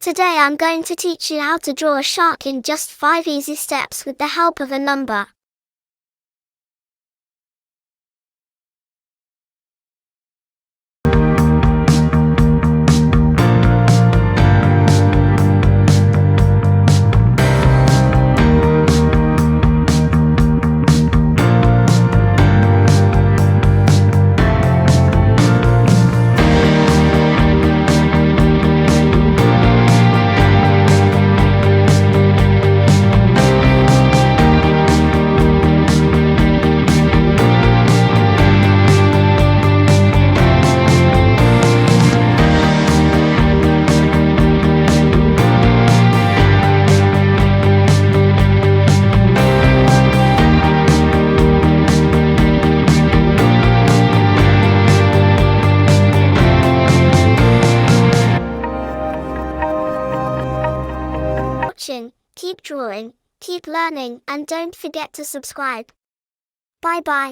Today I'm going to teach you how to draw a shark in just 5 easy steps with the help of a number. Keep drawing, keep learning, and don't forget to subscribe. Bye bye.